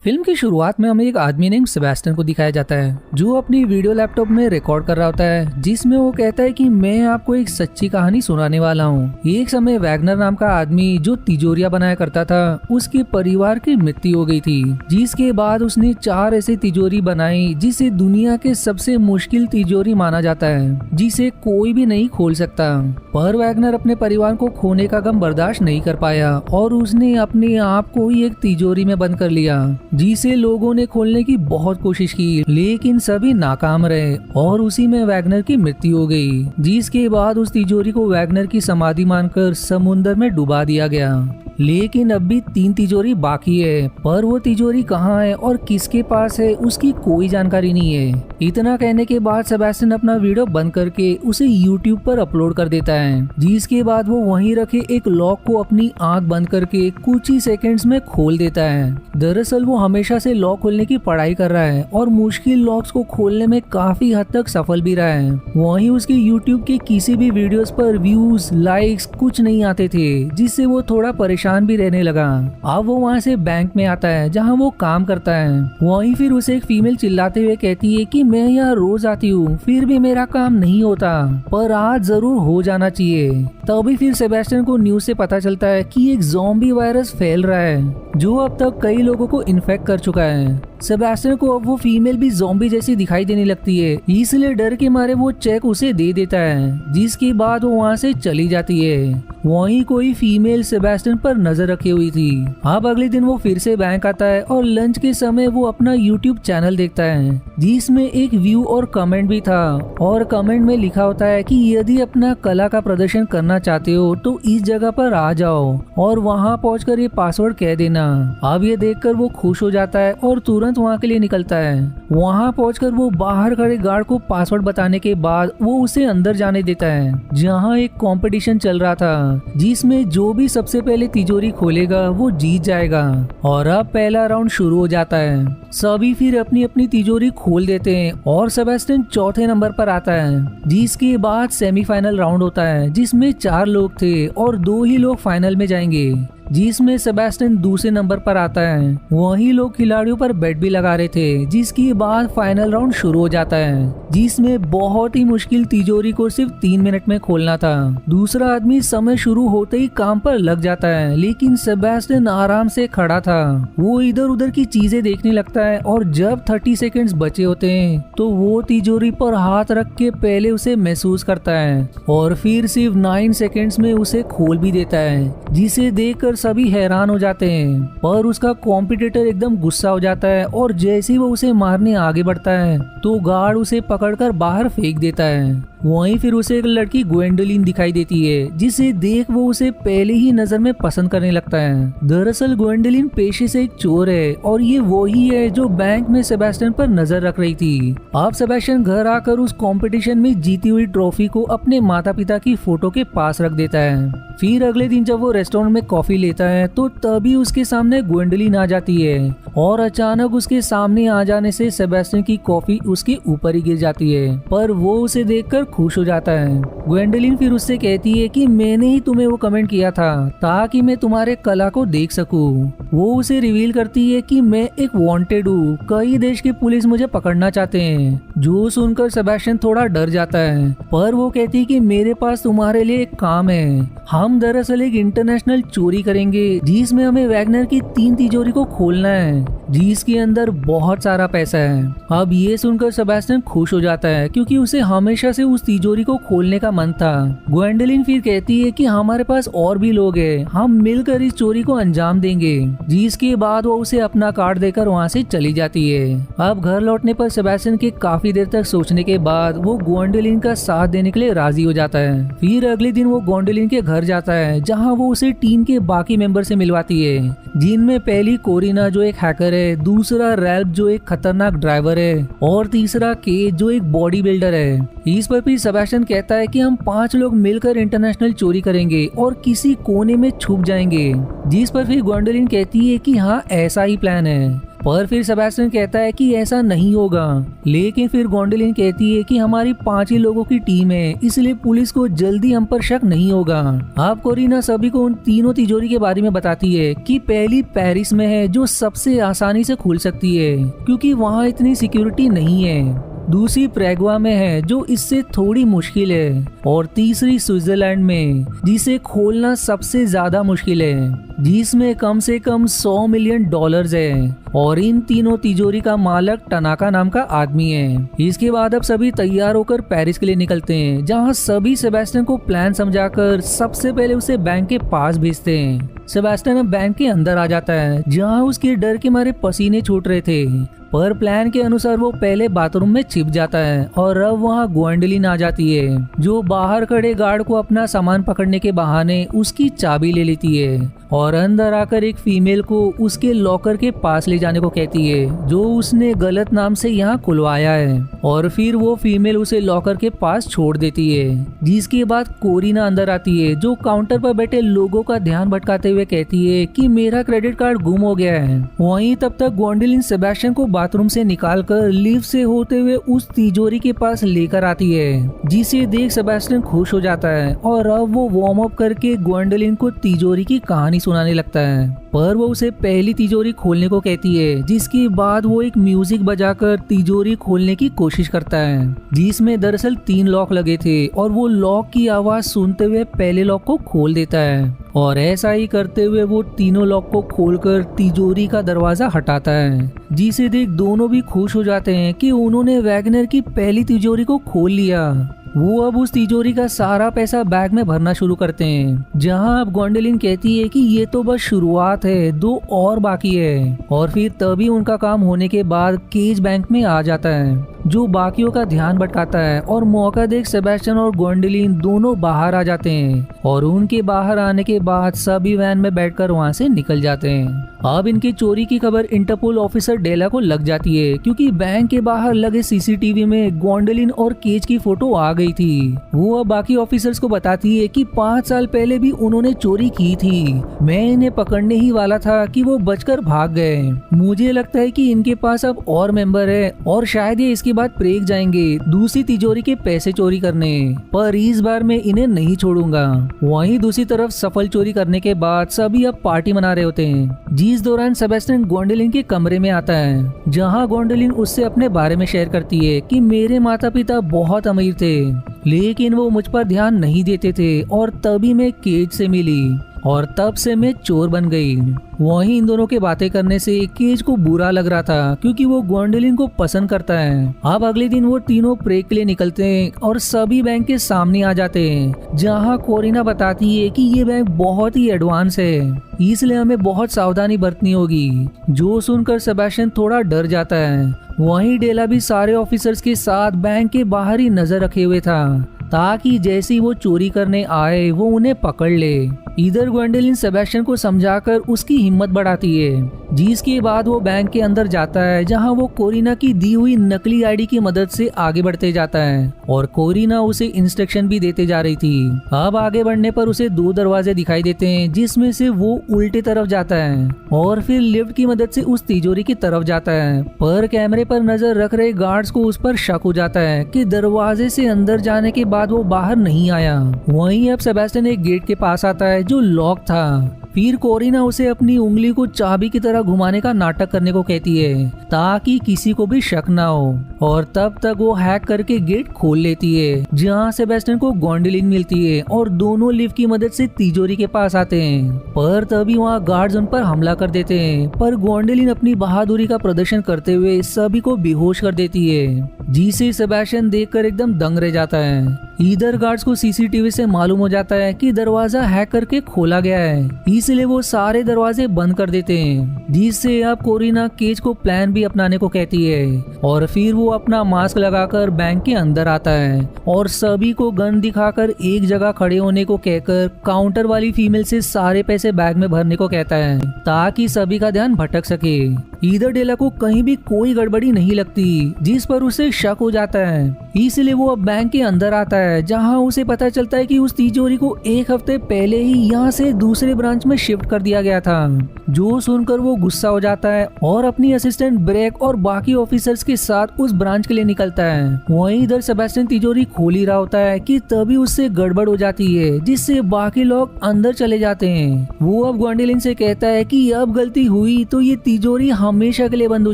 Film की शुरुआत में हमें एक आदमी नेम सेबेस्टियन को दिखाया जाता है जो अपनी वीडियो लैपटॉप में रिकॉर्ड कर रहा होता है, जिसमें वो कहता है कि मैं आपको एक सच्ची कहानी सुनाने वाला हूँ। एक समय वैगनर नाम का आदमी जो तिजोरियां बनाया करता था, उसके परिवार की मृत्यु हो गई थी, जिसके बाद उसने 4 ऐसी तिजोरी बनाई जिसे दुनिया के सबसे मुश्किल तिजोरी माना जाता है, जिसे कोई भी नहीं खोल सकता। पर वैगनर अपने परिवार को खोने का गम बर्दाश्त नहीं कर पाया और उसने अपने आप को ही एक तिजोरी में बंद कर लिया, जिसे लोगों ने खोलने की बहुत कोशिश की, लेकिन सभी नाकाम रहे और उसी में वैगनर की मृत्यु हो गई। जिसके बाद उस तिजोरी को वैगनर की समाधि मानकर समुद्र में डुबा दिया गया। लेकिन अब भी 3 तिजोरी बाकी है, पर वो तिजोरी कहाँ है और किसके पास है उसकी कोई जानकारी नहीं है। इतना कहने के बाद सेबेस्टियन अपना वीडियो बंद करके उसे YouTube पर अपलोड कर देता है, जिसके बाद वो वहीं रखे एक लॉक को अपनी आंख बंद करके कुछ ही सेकंड्स में खोल देता है। दरअसल वो हमेशा से लॉक खोलने की पढ़ाई कर रहा है और मुश्किल लॉक्स को खोलने में काफी हद तक सफल भी रहा है। वहीं उसके YouTube के किसी भी वीडियोस पर व्यूज, लाइक्स कुछ नहीं आते थे, जिससे वो थोड़ा परेशान भी रहने लगा। अब वो वहाँ से बैंक में आता है जहाँ वो काम करता है। वहीं फिर उसे एक फीमेल चिल्लाते हुए कहती है कि मैं यहाँ रोज आती हूँ, फिर भी मेरा काम नहीं होता, पर आज जरूर हो जाना चाहिए। तभी फिर सेबेस्टियन को न्यूज से पता चलता है कि एक ज़ॉम्बी वायरस फैल रहा है जो अब तक कई लोगों को इन्फेक्ट कर चुका है। सेबेस्टियन को अब वो फीमेल भी ज़ॉम्बी जैसी दिखाई देने लगती है, इसलिए डर के मारे वो चेक उसे दे देता है, जिसके बाद वो वहाँ से चली जाती है। वहीं कोई फीमेल सेबेस्टियन पर नजर रखी हुई थी। अब अगले दिन वो फिर से बैंक आता है और लंच के समय वो अपना YouTube चैनल देखता है, जिसमें एक व्यू और कमेंट भी था और कमेंट में लिखा होता है कि यदि अपना कला का प्रदर्शन करना चाहते हो तो इस जगह पर आ जाओ और वहाँ पहुंचकर ये पासवर्ड कह देना। अब ये देखकर वो खुश हो जाता है और तुरंत वहाँ के लिए निकलता है। वहाँ पहुंचकर वो बाहर खड़े गार्ड को पासवर्ड बताने के बाद वो उसे अंदर जाने देता है, जहाँ एक कंपटीशन चल रहा था जिसमें जो भी सबसे पहले तिजोरी खोलेगा वो जीत जाएगा। और अब पहला राउंड शुरू हो जाता है। सभी फिर अपनी अपनी तिजोरी खोल देते हैं और सेबेस्टियन चौथे नंबर पर आता है, जिसके बाद सेमीफाइनल राउंड होता है जिसमें 4 लोग थे और 2 ही लोग फाइनल में जाएंगे, जिसमें सेबेस्टियन दूसरे नंबर पर आता है। वही लोग खिलाड़ियों पर बेट भी लगा रहे थे, जिसके बाद फाइनल राउंड शुरू हो जाता है, जिसमें बहुत ही मुश्किल तिजोरी को सिर्फ 3 मिनट में खोलना था। दूसरा आदमी समय शुरू होते ही काम पर लग जाता है, लेकिन सेबेस्टियन आराम से खड़ा था। वो इधर उधर की चीजें देखने लगता है और जब 30 सेकेंड्स बचे होते हैं तो वो तिजोरी पर हाथ रख के पहले उसे महसूस करता है और फिर सिर्फ 9 सेकेंड्स में उसे खोल भी देता है, जिसे देखकर सभी हैरान हो जाते हैं। पर उसका कॉम्पिटिटर एकदम गुस्सा हो जाता है और जैसे ही वो उसे मारने आगे बढ़ता है तो गार्ड उसे पकड़कर बाहर फेंक देता है। वहीं फिर उसे एक लड़की ग्वेंडोलिन दिखाई देती है, जिसे देख वो उसे पहले ही नजर में पसंद करने लगता है। दरअसल ग्वेंडोलिन पेशे से एक चोर है और ये वही है जो बैंक में सेबेस्टियन पर नजर रख रही थी। अब सेबेस्टियन घर आकर उस कंपटीशन में जीती हुई ट्रॉफी को अपने माता पिता की फोटो के पास रख देता है। फिर अगले दिन जब वो रेस्टोरेंट में कॉफी लेता है तो तभी उसके सामने ग्वेंडोलिन आ जाती है और अचानक उसके सामने आ जाने से सेबेस्टियन की कॉफी उसके ऊपर ही गिर जाती है, पर वो उसे देखकर खुश हो जाता है। ग्वेंडोलिन फिर उससे कहती है कि मैंने ही तुम्हें वो कमेंट किया था ताकि मैं तुम्हारे कला को देख सकूं। वो उसे रिवील करती है कि मैं एक वांटेड हूँ, कई देश की पुलिस मुझे पकड़ना चाहते हैं। जो सुनकर सेबेस्टियन थोड़ा डर जाता है, पर वो कहती है कि मेरे पास तुम्हारे लिए एक काम है। हम दरअसल एक इंटरनेशनल चोरी करेंगे जिसमें हमें वैगनर की 3 तिजोरी को खोलना है, जिसके अंदर बहुत सारा पैसा है। अब ये सुनकर सेबेस्टियन खुश हो जाता है क्योंकि उसे हमेशा से उस तिजोरी को खोलने का मन था। ग्वेंडोलिन फिर कहती है कि हमारे पास और भी लोग हैं, हम मिलकर इस चोरी को अंजाम देंगे, जिसके बाद वो उसे अपना कार्ड देकर वहाँ से चली जाती है। अब घर लौटने पर सेबेस्टियन के काफी देर तक सोचने के बाद वो ग्वेंडोलिन का साथ देने के लिए राजी हो जाता है। फिर अगले दिन वो ग्वेंडोलिन के घर जाता है, जहाँ वो उसे टीम के बाकी मेंबर से मिलवाती है, जिनमें पहली कोरिना जो एक हैकर है, दूसरा रैल्फ जो एक खतरनाक ड्राइवर है और तीसरा के जो एक बॉडी बिल्डर है। इस पर भी सेबेस्टियन कहता है कि हम 5 लोग मिलकर इंटरनेशनल चोरी करेंगे और किसी कोने में छुप जाएंगे, जिस पर फिर ग्वेंडोलिन कहती है कि हाँ ऐसा ही प्लान है। पर फिर सेबेस्टियन कहता है कि ऐसा नहीं होगा। लेकिन फिर गोंडोलिन कहती है कि हमारी 5 ही लोगों की टीम है, इसलिए पुलिस को जल्दी हम पर शक नहीं होगा। अब कोरिना सभी को उन तीनों तिजोरी के बारे में बताती है कि पहली पेरिस में है जो सबसे आसानी से खुल सकती है क्योंकि वहाँ इतनी सिक्योरिटी नहीं है। दूसरी प्रेगवा में है जो इससे थोड़ी मुश्किल है और तीसरी स्विट्जरलैंड में जिसे खोलना सबसे ज्यादा मुश्किल है, जिसमें कम से कम $100 मिलियन है और इन तीनों तिजोरी का मालिक टनाका नाम का आदमी है। इसके बाद अब सभी तैयार होकर पेरिस के लिए निकलते हैं, जहां सभी सेबेस्टियन को प्लान समझाकर सबसे पहले उसे बैंक के पास भेजते हैं। सेबेस्टियन अब बैंक के अंदर आ जाता है, जहां उसके डर के मारे पसीने छूट रहे थे, पर प्लान के अनुसार वो पहले बाथरूम में छिप जाता है और अब वहाँ गोंडोलिन आ जाती है जो बाहर खड़े गार्ड को अपना सामान पकड़ने के बहाने उसकी चाबी ले लेती है और अंदर आकर एक फीमेल को उसके लॉकर के पास ले जाने को कहती है जो उसने गलत नाम से यहाँ खुलवाया है और फिर वो फीमेल उसे लॉकर के पास छोड़ देती है। जिसके बाद कोरिना अंदर आती है जो काउंटर पर बैठे लोगों का ध्यान भटकाते हुए कहती है कि मेरा क्रेडिट कार्ड गुम हो गया है। वहीं तब तक गोंडोलिन सेबेस्टियन को बाथरूम से निकालकर लिफ्ट से होते हुए उस तिजोरी के पास लेकर आती है, जिसे देख सेबेस्टियन खुश हो जाता है और अब वो वार्म अप करके गोंडोलिन को तिजोरी की कहानी सुनाने लगता है। पर वो उसे पहली तिजोरी खोलने को कहती है, जिसके बाद वो एक म्यूजिक बजाकर तिजोरी खोलने की कोशिश करता है, जिसमें दरअसल 3 लॉक लगे थे और वो लॉक की आवाज सुनते हुए पहले लॉक को खोल देता है और ऐसा ही करते हुए वो तीनों लॉक को खोलकर तिजोरी का दरवाजा हटाता है, जिसे देख दोनों भी खुश हो जाते हैं कि उन्होंने वैगनर की पहली तिजोरी को खोल लिया। वो अब उस तिजोरी का सारा पैसा बैग में भरना शुरू करते हैं, जहां अब गोंडोलिन कहती है कि ये तो बस शुरुआत है, 2 और बाकी है। और फिर तभी उनका काम होने के बाद केज बैंक में आ जाता है जो बाकियों का ध्यान भटकाता है और मौका देख सेबेस्टियन और गोंडोलिन दोनों बाहर आ जाते हैं और उनके बाहर आने के बाद सभी वैन में बैठकर वहां से निकल जाते हैं। अब इनकी चोरी की खबर इंटरपोल ऑफिसर डेला को लग जाती है क्योंकि बैंक के बाहर लगे सीसीटीवी में गोंडोलिन और केज की फोटो आ गई थी। वो अब बाकी ऑफिसर्स को बताती है कि 5 साल पहले भी उन्होंने चोरी की थी। मैं इन्हें पकड़ने ही वाला था कि वो बचकर भाग गए। मुझे लगता है कि इनके पास अब और मेंबर है और शायद ये इसके बाद ब्रेक जाएंगे दूसरी तिजोरी के पैसे चोरी करने, पर इस बार मैं इन्हें नहीं छोड़ूंगा। वहीं दूसरी तरफ सफल चोरी करने के बाद सभी अब पार्टी मना रहे होते हैं, जिस दौरान सेबेस्टियन गोंडोलिन के कमरे में आता है, जहां गोंडोलिन उससे अपने बारे में शेयर करती है कि मेरे माता पिता बहुत अमीर थे लेकिन वो मुझ पर ध्यान नहीं देते थे और तभी मैं केज से मिली और तब से मैं चोर बन गई। वहीं इन दोनों के बातें करने से केज को बुरा लग रहा था क्योंकि वो गोंडोलिन को पसंद करता है। अब अगले दिन वो तीनों ब्रेक के लिए निकलते हैं और सभी बैंक के सामने आ जाते हैं, जहां कोरिना बताती है कि ये बैंक बहुत ही एडवांस है, इसलिए हमें बहुत सावधानी बरतनी होगी। जो सुनकर सेबेस्टियन थोड़ा डर जाता है। वहीं डेला भी सारे ऑफिसर्स के साथ बैंक के बाहर ही नजर रखे हुए था ताकि जैसे ही वो चोरी करने आए वो उन्हें पकड़ ले। इधर गोंडोलिन सेबेस्टियन को समझाकर उसकी हिम्मत बढ़ाती है, जिसके बाद वो बैंक के अंदर जाता है जहां वो कोरिना की दी हुई नकली आईडी की मदद से आगे बढ़ते जाता है और कोरिना उसे इंस्ट्रक्शन भी देते जा रही थी। अब आगे बढ़ने पर उसे 2 दरवाजे दिखाई देते हैं, जिसमें से वो उल्टे तरफ जाता है और फिर लिफ्ट की मदद से उस तिजोरी की तरफ जाता है। पर कैमरे पर नजर रख रहे गार्ड्स को उस पर शक हो जाता है कि दरवाजे से अंदर जाने के बाद वो बाहर नहीं आया। वहीं अब सेबेस्टियन एक गेट के पास आता है जो लॉक था। फिर कोरिना उसे अपनी उंगली को चाबी की तरह घुमाने का नाटक करने को कहती है ताकि किसी को भी शक ना हो और तब तक वो हैक करके गेट खोल लेती है, जहां सेबेस्टियन को गोंडोलिन मिलती है और दोनों लिफ्ट की मदद से तिजोरी के पास आते हैं। पर तभी वहां गार्ड्स उन पर हमला कर देते हैं, पर गोंडोलिन अपनी बहादुरी का प्रदर्शन करते हुए सभी को बेहोश कर देती है, जिसे सेबेस्टियन देखकर एकदम दंग रह जाता है। इधर गार्ड्स को सीसीटीवी से मालूम हो जाता है कि दरवाजा हैक करके खोला गया है, इसलिए वो सारे दरवाजे बंद कर देते हैं, जिससे अब कोरिना केज को प्लान भी अपनाने को कहती है और फिर वो अपना मास्क लगाकर बैंक के अंदर आता है और सभी को गन दिखाकर एक जगह खड़े होने को कहकर काउंटर वाली फीमेल से सारे पैसे बैग में भरने को कहता है ताकि सभी का ध्यान भटक सके। इधर डेला को कहीं भी कोई गड़बड़ी नहीं लगती, जिस पर उसे शक हो जाता है, इसलिए वो अब बैंक के अंदर आता है है, जहाँ उसे पता चलता है कि उस तिजोरी को एक हफ्ते पहले ही यहाँ से दूसरे ब्रांच में शिफ्ट कर दिया गया था। जो सुनकर वो गुस्सा हो जाता है और अपनी असिस्टेंट ब्रेक और बाकी ऑफिसर्स के साथ उस ब्रांच के लिए निकलता है। वहीं इधर सेबेस्टियन तिजोरी खोल ही रहा होता है कि तभी उससे गड़बड़ हो जाती है, जिससे बाकी लोग अंदर चले जाते हैं। वो अब ग्वेंडोलिन से कहता है कि अब गलती हुई तो ये तिजोरी हमेशा के लिए बंद हो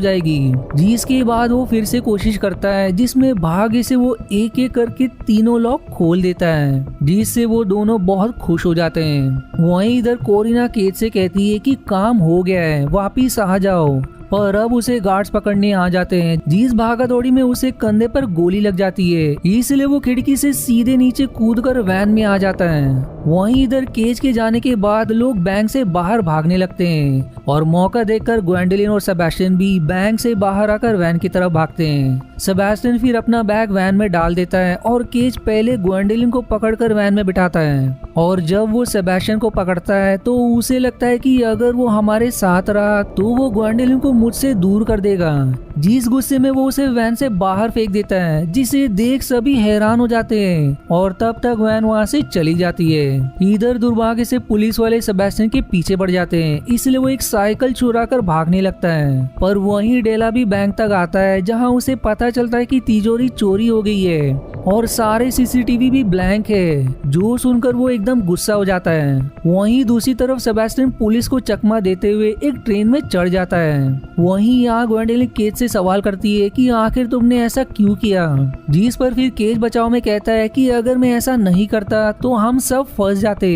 जाएगी। जिसके बाद वो फिर से कोशिश करता है, जिसमें भाग्य से वो एक एक करके तीनों लॉक खोल देता है, जिससे वो दोनों बहुत खुश हो जाते हैं। वहीं इधर कोरिना केट से कहती है कि काम हो गया है, वापिस आ जाओ। पर अब उसे गार्ड्स पकड़ने आ जाते हैं, जिस भागा-दौड़ी में उसे कंधे पर गोली लग जाती है, इसलिए वो खिड़की से सीधे नीचे कूदकर वैन में आ जाता है। वहीं इधर केज के जाने के बाद लोग बैंक से बाहर भागने लगते हैं और मौका देखकर ग्वेंडोलिन और सेबेस्टियन भी बैंक से बाहर आकर वैन की तरफ भागते हैं। सेबेस्टियन फिर अपना बैग वैन में डाल देता है और केज पहले ग्वेंडोलिन को पकड़कर वैन में बिठाता है। और जब वो सेबेस्टियन को पकड़ता है तो उसे लगता है कि अगर वो हमारे साथ रहा तो वो ग्वेंडोलिन को मुझसे दूर कर देगा। जिस गुस्से में वो उसे वैन से बाहर फेंक देता है, जिसे देख सभी हैरान हो जाते हैं और तब तक वैन वहाँ से चली जाती है। इधर दुर्भाग्य से पुलिस वाले सेबेस्टियन के पीछे पड़ जाते हैं, इसलिए वो एक साइकिल चुरा कर भागने लगता है। पर वहीं डेला भी बैंक तक आता है, जहाँ उसे पता चलता है कि तिजोरी चोरी हो गई है और सारे सीसीटीवी भी ब्लैंक है। जो सुनकर वो एकदम गुस्सा हो जाता है। वहीं दूसरी तरफ सेबेस्टियन पुलिस को चकमा देते हुए एक ट्रेन में चढ़ जाता है। वहीं यहाँ ग्वेंडोलिन केज से सवाल करती है कि आखिर तुमने ऐसा क्यों किया, जिस पर फिर केज बचाव में कहता है कि अगर मैं ऐसा नहीं करता तो हम सब फंस जाते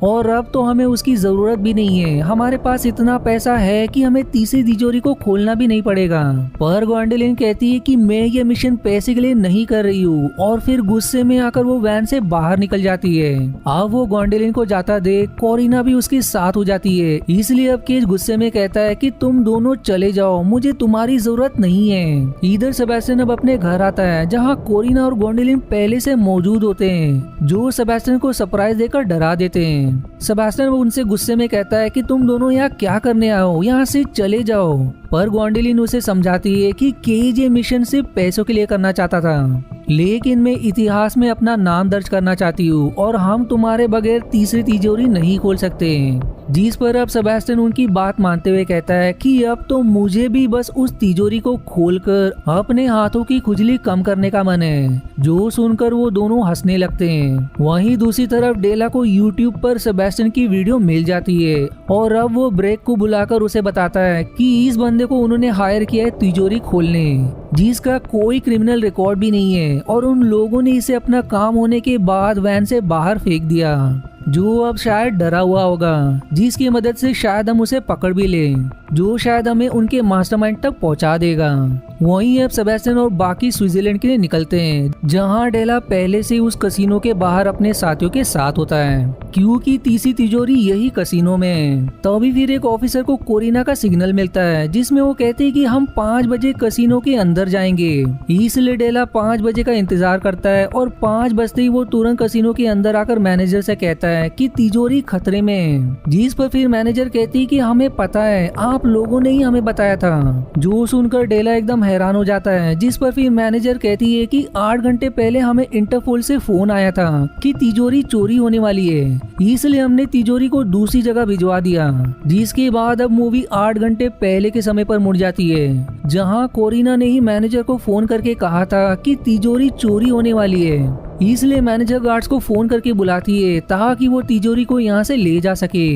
और अब तो हमें उसकी जरूरत भी नहीं है। हमारे पास इतना पैसा है कि हमें तीसरी तिजोरी को खोलना भी नहीं पड़ेगा। पर ग्वेंडोलिन कहती है कि मैं ये मिशन पैसे के लिए नहीं कर रही हूँ और फिर गुस्से में आकर वो वैन से बाहर निकल जाती है। अब वो ग्वेंडोलिन को जाता देख कोरिना भी उसके साथ हो जाती है, इसलिए अब केज गुस्से में कहता है कि तुम दोनों चले जाओ, मुझे तुम्हारी जरूरत नहीं है। इधर सेबेस्टियन अब अपने घर आता है, जहाँ कोरिना और ग्वेंडोलिन पहले से मौजूद होते हैं, जो सेबेस्टियन को सरप्राइज देकर डरा देते हैं। सेबेस्टियन उनसे गुस्से में कहता है कि तुम दोनों यहाँ क्या करने आए हो, यहाँ से चले जाओ। पर ग्वेंडोलिन उसे समझाती है कि केज ये मिशन सिर्फ पैसों के लिए करना चाहता था, लेकिन मैं इतिहास में अपना नाम दर्ज करना चाहती हूँ और हम तुम्हारे बगैर तीसरी तिजोरी नहीं खोल सकते। जिस पर अब सेबेस्टियन उनकी बात मानते हुए कहता है कि अब तो मुझे भी बस उस तिजोरी को खोलकर अपने हाथों की खुजली कम करने का मन है। जो सुनकर वो दोनों हंसने लगते हैं। वहीं दूसरी तरफ डेला को यूट्यूब पर सेबेस्टियन की वीडियो मिल जाती है और अब वो ब्रेक को बुलाकर उसे बताता है कि इस बंदे को उन्होंने हायर किया है तिजोरी खोलने, जिसका कोई क्रिमिनल रिकॉर्ड भी नहीं है और उन लोगों ने इसे अपना काम होने के बाद वैन से बाहर फेंक दिया, जो अब शायद डरा हुआ होगा, जिसकी मदद से शायद हम उसे पकड़ भी लें, जो शायद हमें उनके मास्टरमाइंड तक पहुंचा देगा। वहीं अब सेबेस्टियन और बाकी स्विट्जरलैंड के लिए निकलते हैं, जहां डेला पहले से उस कसिनो के बाहर अपने साथियों के साथ होता है, क्योंकि तीसरी तिजोरी यही कसिनो में है। तभी फिर एक ऑफिसर को कोरिना का सिग्नल मिलता है, जिसमें वो कहते हैं कि हम 5 बजे कसिनो के अंदर जाएंगे। इसलिए डेला 5 बजे का इंतजार करता है और 5 बजते ही वो तुरंत कसिनो के अंदर आकर मैनेजर से कहता है कि तिजोरी खतरे में है। जिस पर फिर मैनेजर कहती है कि हमें पता है, आप लोगों ने ही हमें बताया था। जो सुनकर डेला एकदम हैरान हो जाता है। जिस पर फिर मैनेजर कहती है कि 8 घंटे पहले हमें इंटरपोल से फोन आया था कि तिजोरी चोरी होने वाली है, इसलिए हमने तिजोरी को दूसरी जगह भिजवा दिया। जिसके बाद अब मूवी 8 घंटे पहले के समय पर मुड़ जाती है, जहां कोरिना ने ही मैनेजर को फोन करके कहा था कि तिजोरी चोरी होने वाली है। इसलिए मैनेजर गार्ड्स को फोन करके बुलाती है ताकि वो तिजोरी को यहाँ से ले जा सके।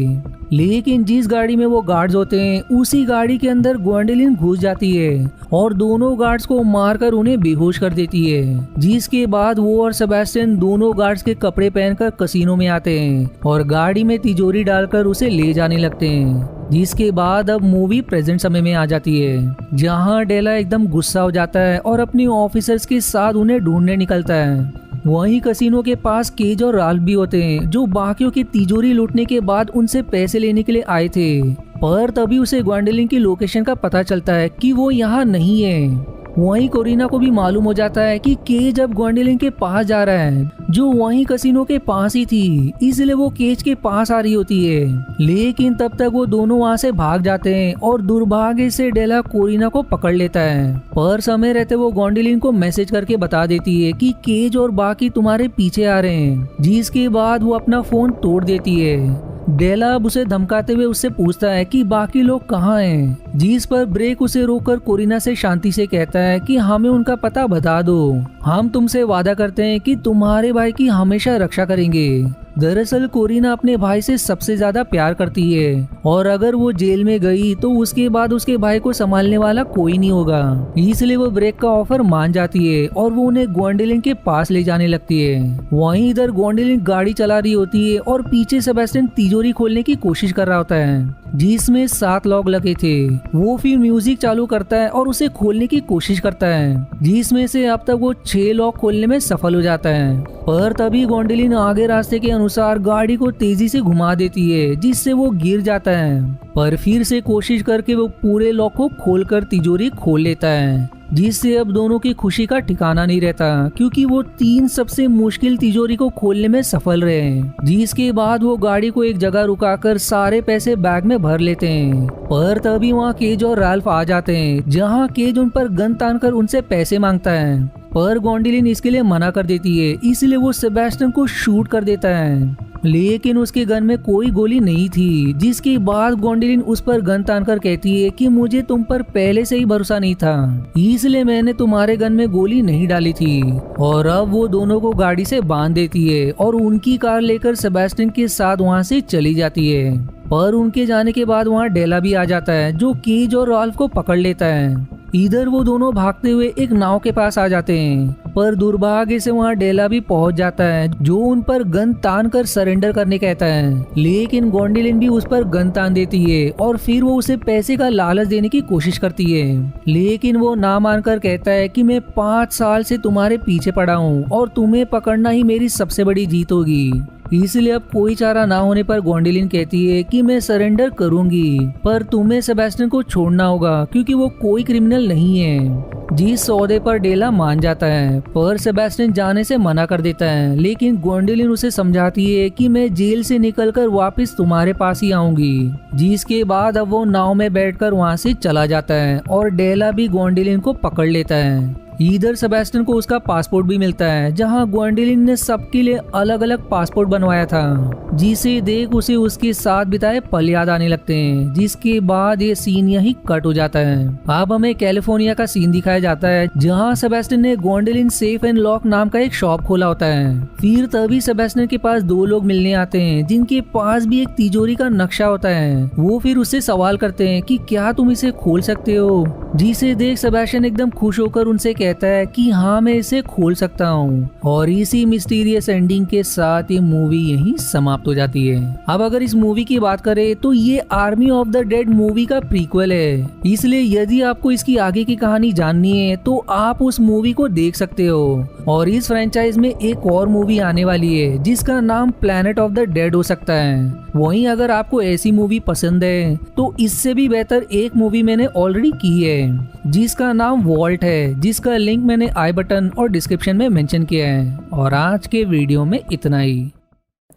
लेकिन जिस गाड़ी में वो गार्ड्स होते हैं उसी गाड़ी के अंदर ग्वेंडोलिन घुस जाती है और दोनों गार्ड्स को मारकर उन्हें बेहोश कर देती है। जिसके बाद वो और सेबेस्टियन दोनों गार्ड्स के कपड़े पहनकर कसिनो में आते हैं और गाड़ी में तिजोरी डालकर उसे ले जाने लगते हैं। जिसके बाद अब मूवी प्रेजेंट समय में आ जाती है, जहाँ डेला एकदम गुस्सा हो जाता है और अपनी ऑफिसर्स के साथ उन्हें ढूंढने निकलता है। वहीं कसिनो के पास केज और राल्फ भी होते हैं, जो बाकियों की तिजोरी लूटने के बाद उनसे पैसे लेने के लिए आए थे। पर तभी उसे ग्वेंडोलिन की लोकेशन का पता चलता है कि वो यहाँ नहीं है। वहीं कोरिना को भी मालूम हो जाता है कि केज अब ग्वेंडोलिन के पास जा रहा है, जो वहीं कसिनो के पास ही थी, इसलिए वो केज के पास आ रही होती है। लेकिन तब तक वो दोनों वहाँ से भाग जाते हैं और दुर्भाग्य से डेला कोरिना को पकड़ लेता है। पर समय रहते वो ग्वेंडोलिन को मैसेज करके बता देती है कि केज और बाकी तुम्हारे पीछे आ रहे हैं, जिसके बाद वो अपना फोन तोड़ देती है। डेला अब उसे धमकाते हुए उससे पूछता है कि बाकी लोग कहाँ हैं, जिस पर ब्रेक उसे रोककर कोरिना से शांति से कहता है कि हमें उनका पता बता दो, हम तुमसे वादा करते हैं कि तुम्हारे भाई की हमेशा रक्षा करेंगे। दरअसल कोरिना अपने भाई से सबसे ज्यादा प्यार करती है और अगर वो जेल में गई तो उसके बाद उसके भाई को संभालने वाला कोई नहीं होगा, इसलिए वो ब्रेक का ऑफर मान जाती है और वो उन्हें ग्वेंडोलिन के पास ले जाने लगती है। वहीं इधर ग्वेंडोलिन गाड़ी चला रही होती है और पीछे सेबेस्टियन तिजोरी खोलने की कोशिश कर रहा होता है, जिसमें 7 लॉक लगे थे। वो फिर म्यूजिक चालू करता है और उसे खोलने की कोशिश करता है, जिसमें से अब तक वो 6 लॉक खोलने में सफल हो जाता है। पर तभी ग्वेंडोलिन आगे रास्ते के अनुसार गाड़ी को तेजी से घुमा देती है, जिससे वो गिर जाता है। पर फिर से कोशिश करके वो पूरे लॉक को खोलकर तिजोरी खोल लेता है, जिससे अब दोनों की खुशी का ठिकाना नहीं रहता, क्योंकि वो 3 सबसे मुश्किल तिजोरी को खोलने में सफल रहे। जिसके बाद वो गाड़ी को एक जगह रुकाकर सारे पैसे बैग में भर लेते हैं। पर तभी वहाँ केज और राल्फ आ जाते हैं, जहाँ केज उन पर गन तानकर उनसे पैसे मांगता है। पर ग्वेंडोलिन इसके लिए मना कर देती है, इसलिए वो सेबेस्टियन को शूट कर देता है। लेकिन उसके गन में कोई गोली नहीं थी, जिसके बाद ग्वेंडोलिन उस पर गन तानकर कहती है कि मुझे तुम पर पहले से ही भरोसा नहीं था, इसलिए मैंने तुम्हारे गन में गोली नहीं डाली थी। और अब वो दोनों को गाड़ी से बांध देती है और उनकी कार लेकर सेबेस्टियन के साथ वहाँ से चली जाती है। पर उनके जाने के बाद वहाँ डेला भी आ जाता है, जो केज और राल्फ को पकड़ लेता है। इधर वो दोनों भागते हुए एक नाव के पास आ जाते हैं, पर दुर्भाग्य से वहाँ डेला भी पहुंच जाता है, जो उन पर गन तान कर सरेंडर करने कहता है। लेकिन ग्वेंडोलिन भी उस पर गन तान देती है और फिर वो उसे पैसे का लालच देने की कोशिश करती है, लेकिन वो ना मानकर कहता है कि मैं 5 साल से तुम्हारे पीछे पड़ा हूँ और तुम्हें पकड़ना ही मेरी सबसे बड़ी जीत होगी। इसलिए अब कोई चारा ना होने पर ग्वेंडोलिन कहती है कि मैं सरेंडर करूंगी, पर तुम्हें सेबेस्टियन को छोड़ना होगा क्योंकि वो कोई क्रिमिनल नहीं है। जिस सौदे पर डेला मान जाता है, पर सेबेस्टियन जाने से मना कर देता है। लेकिन ग्वेंडोलिन उसे समझाती है कि मैं जेल से निकलकर वापस तुम्हारे पास ही आऊंगी। जिसके बाद अब वो नाव में बैठकर वहाँ से चला जाता है और डेला भी ग्वेंडोलिन को पकड़ लेता है। इधर सेबेस्टियन को उसका पासपोर्ट भी मिलता है, जहां ग्वेंडोलिन ने सबके लिए अलग अलग पासपोर्ट बनवाया था, जिसे देख उसे उसके साथ बिताए पल याद आने लगते हैं। जिसके बाद ये सीन यहीं कट हो जाता है। अब हमें कैलिफोर्निया का सीन दिखाया जाता है, जहां सेबेस्टियन ने ग्वेंडोलिन सेफ एंड लॉक नाम का एक शॉप खोला होता है। फिर तभी सेबेस्टियन के पास 2 लोग मिलने आते हैं, जिनके पास भी एक तिजोरी का नक्शा होता है। वो फिर उससे सवाल करते हैं कि क्या तुम इसे खोल सकते हो, जिसे देख सेबेस्टियन एकदम खुश होकर उनसे कहता है कि हाँ मैं इसे खोल सकता हूँ। और इसी मिस्टीरियस एंडिंग के साथ ये मूवी यहीं समाप्त हो जाती है। अब अगर इस मूवी की बात करें तो ये army of the dead movie का प्रीक्वल है, इसलिए यदि आपको इसकी आगे की कहानी जाननी है तो आप उस मूवी को देख सकते हो। और इस फ्रेंचाइज में एक और मूवी आने वाली है, जिसका नाम प्लैनेट ऑफ द डेड हो सकता है। वहीं अगर आपको ऐसी मूवी पसंद है तो इससे भी बेहतर एक मूवी मैंने ऑलरेडी की है, जिसका नाम वॉल्ट है, जिसका लिंक मैंने आई बटन और डिस्क्रिप्शन में मेंशन किया है। और आज के वीडियो में इतना ही।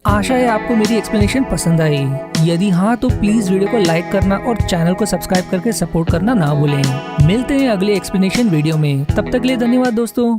आशा है आपको मेरी एक्सप्लेनेशन पसंद आई। यदि हाँ तो प्लीज वीडियो को लाइक करना और चैनल को सब्सक्राइब करके सपोर्ट करना ना भूलें। मिलते हैं अगले एक्सप्लेनेशन वीडियो में, तब तक के लिए धन्यवाद दोस्तों।